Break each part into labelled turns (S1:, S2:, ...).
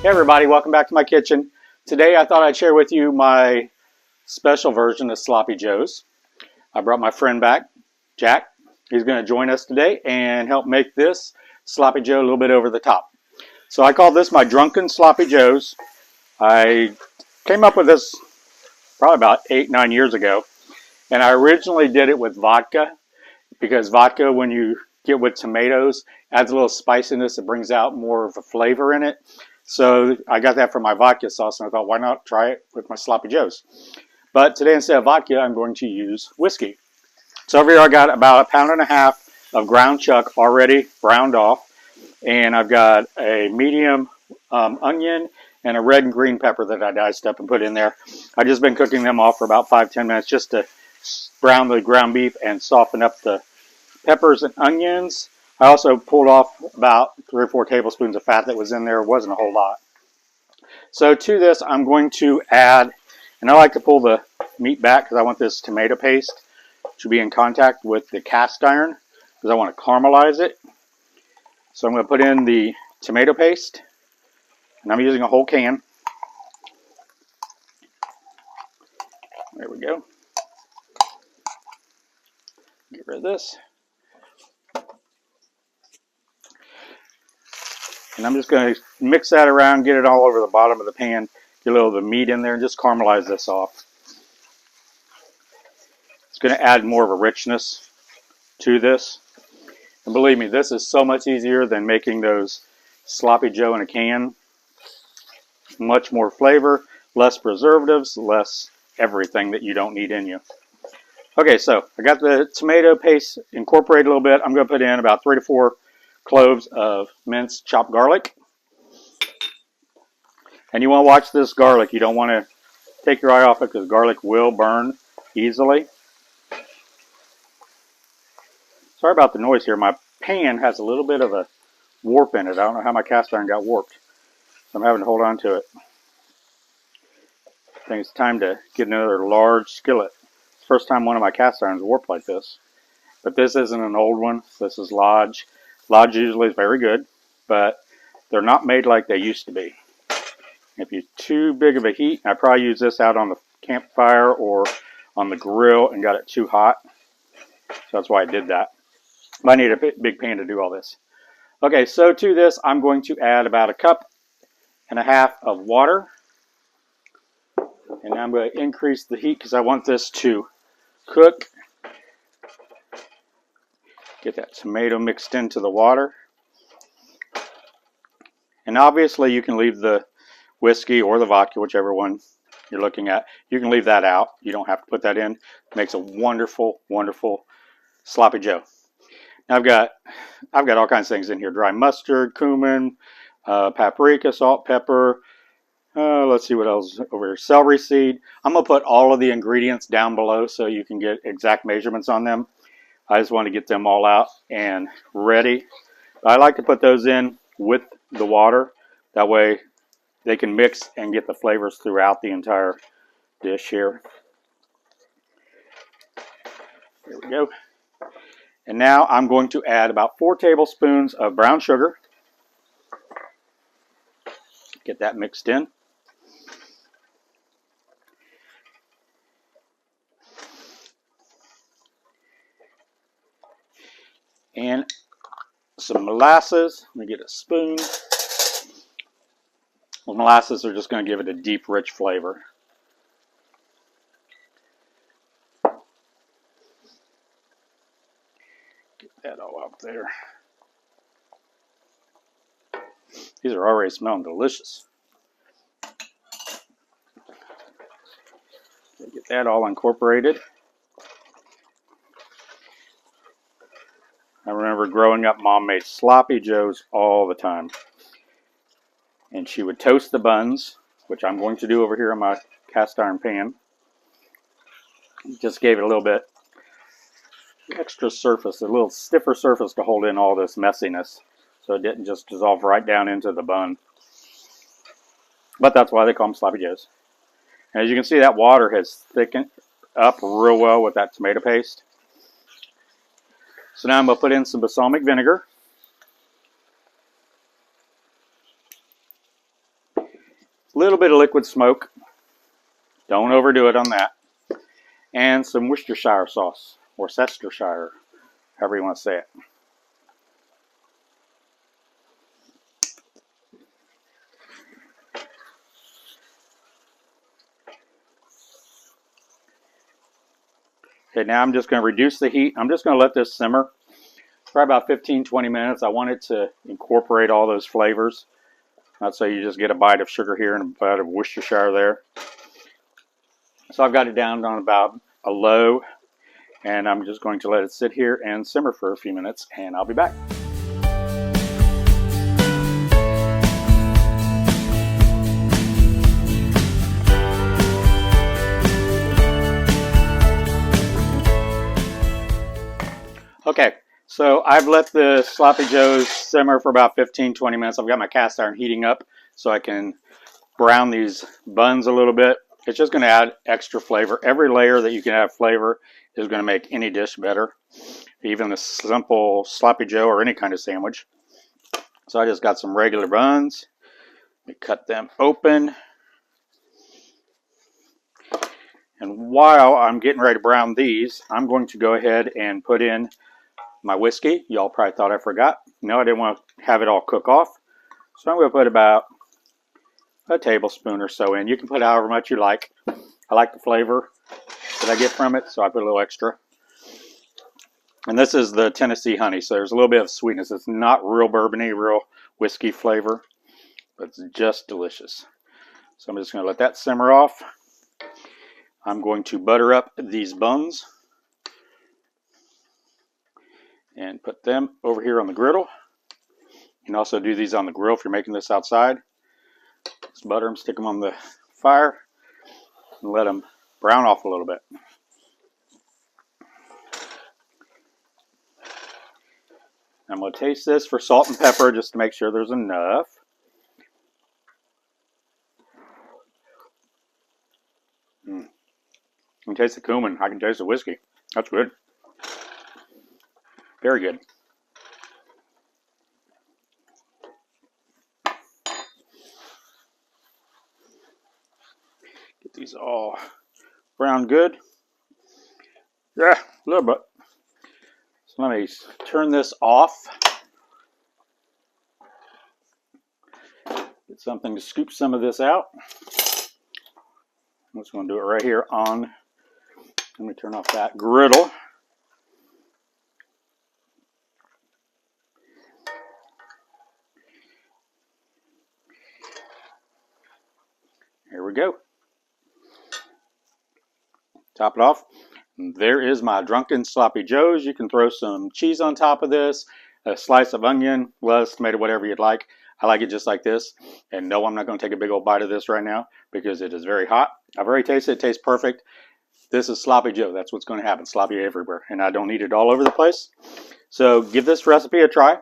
S1: Hey everybody, welcome back to my kitchen. Today I thought I'd share with you my special version of Sloppy Joes. I brought my friend back, Jack. He's going to join us today and help make this Sloppy Joe a little bit over the top. So I call this my Drunken Sloppy Joes. I came up with this probably about 8-9 years ago, and I originally did it with vodka because vodka, when you get with tomatoes, adds a little spiciness. It brings out more of a flavor in it. So I got that from my vodka sauce, and I thought, why not try it with my Sloppy Joes? But today, instead of vodka, I'm going to use whiskey. So over here, I got about 1.5 pounds of ground chuck already browned off, and I've got a medium onion and a red and green pepper that I diced up and put in there. I've just been cooking them off for about 5-10 minutes just to brown the ground beef and soften up the peppers and onions. I also pulled off about 3 or 4 tablespoons of fat that was in there. It wasn't a whole lot. So to this, I'm going to add, and I like to pull the meat back because I want this tomato paste to be in contact with the cast iron because I want to caramelize it. So I'm going to put in the tomato paste, and I'm using a whole can. There we go. Get rid of this. And I'm just going to mix that around, get it all over the bottom of the pan, get a little of the meat in there, and just caramelize this off. It's going to add more of a richness to this. And believe me, this is so much easier than making those Sloppy Joe in a can. Much more flavor, less preservatives, less everything that you don't need in you. Okay, so I got the tomato paste incorporated a little bit. I'm going to put in about 3 to 4 cloves of minced chopped garlic. And you want to watch this garlic. You don't want to take your eye off it because garlic will burn easily. Sorry about the noise here. My pan has a little bit of a warp in it. I don't know how my cast iron got warped. So I'm having to hold on to it. I think it's time to get another large skillet. It's the first time one of my cast irons warped like this. But this isn't an old one. This is Lodge. Lodge usually is very good, but they're not made like they used to be. If you're too big of a heat, I probably use this out on the campfire or on the grill and got it too hot. So that's why I did that. But I need a big pan to do all this. Okay, so to this, I'm going to add about 1.5 cups of water. And I'm going to increase the heat because I want this to cook. Get that tomato mixed into the water. And obviously you can leave the whiskey or the vodka, whichever one you're looking at. You can leave that out. You don't have to put that in. It makes a wonderful, wonderful Sloppy Joe. Now I've got all kinds of things in here. Dry mustard, cumin, paprika, salt, pepper. Let's see what else over here. Celery seed. I'm going to put all of the ingredients down below so you can get exact measurements on them. I just want to get them all out and ready. I like to put those in with the water. That way they can mix and get the flavors throughout the entire dish here. There we go. And now I'm going to add about 4 tablespoons of brown sugar. Get that mixed in. And some molasses. Let me get a spoon. Well, molasses are just going to give it a deep, rich flavor. Get that all up there. These are already smelling delicious. Get that all incorporated. I remember growing up, Mom made Sloppy Joes all the time. And she would toast the buns, which I'm going to do over here on my cast iron pan. Just gave it a little bit extra surface, a little stiffer surface to hold in all this messiness. So it didn't just dissolve right down into the bun. But that's why they call them Sloppy Joes. And as you can see, that water has thickened up real well with that tomato paste. So now I'm going to put in some balsamic vinegar. little bit of liquid smoke. Don't overdo it on that. And some Worcestershire sauce, or Worcestershire, however you want to say it. Okay, now I'm just going to reduce the heat. I'm just going to let this simmer for about 15-20 minutes. I want it to incorporate all those flavors. Not so you just get a bite of sugar here and a bite of Worcestershire there. So I've got it down on about a low, and I'm just going to let it sit here and simmer for a few minutes, and I'll be back. Okay, so I've let the Sloppy Joes simmer for about 15-20 minutes. I've got my cast iron heating up so I can brown these buns a little bit. It's just going to add extra flavor. Every layer that you can add flavor is going to make any dish better, even a simple Sloppy Joe or any kind of sandwich. So I just got some regular buns. Let me cut them open. And while I'm getting ready to brown these, I'm going to go ahead and put in my whiskey. Y'all probably thought I forgot. No, I didn't want to have it all cook off. So I'm going to put about a tablespoon or so in. You can put however much you like. I like the flavor that I get from it, so I put a little extra. And this is the Tennessee honey, so there's a little bit of sweetness. It's not real bourbony, real whiskey flavor, but it's just delicious. So I'm just going to let that simmer off. I'm going to butter up these buns and put them over here on the griddle. You can also do these on the grill if you're making this outside. Just butter them, stick them on the fire, and let them brown off a little bit. I'm going to taste this for salt and pepper just to make sure there's enough. I can taste the cumin. I can taste the whiskey. That's good. Very good. Get these all brown good. Yeah, a little bit. So let me turn this off. Get something to scoop some of this out. I'm just going to do it right here on. Let me turn off that griddle. Here we go. Top it off. And there is my Drunken Sloppy Joes. You can throw some cheese on top of this, a slice of onion, lettuce, tomato, whatever you'd like. I like it just like this. And no, I'm not going to take a big old bite of this right now because it is very hot. I've already tasted it. It tastes perfect. This is Sloppy Joe. That's what's going to happen. Sloppy everywhere. And I don't need it all over the place. So give this recipe a try.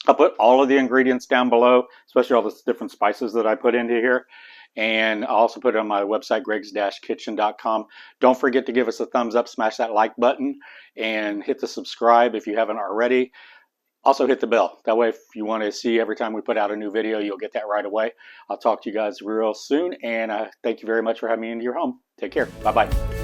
S1: I'll put all of the ingredients down below, especially all the different spices that I put into here. And I'll also put it on my website, gregs-kitchen.com. Don't forget to give us a thumbs up, smash that like button, and hit the subscribe if you haven't already. Also hit the bell. That way, if you want to see every time we put out a new video, you'll get that right away. I'll talk to you guys real soon, and thank you very much for having me into your home. Take care. Bye-bye.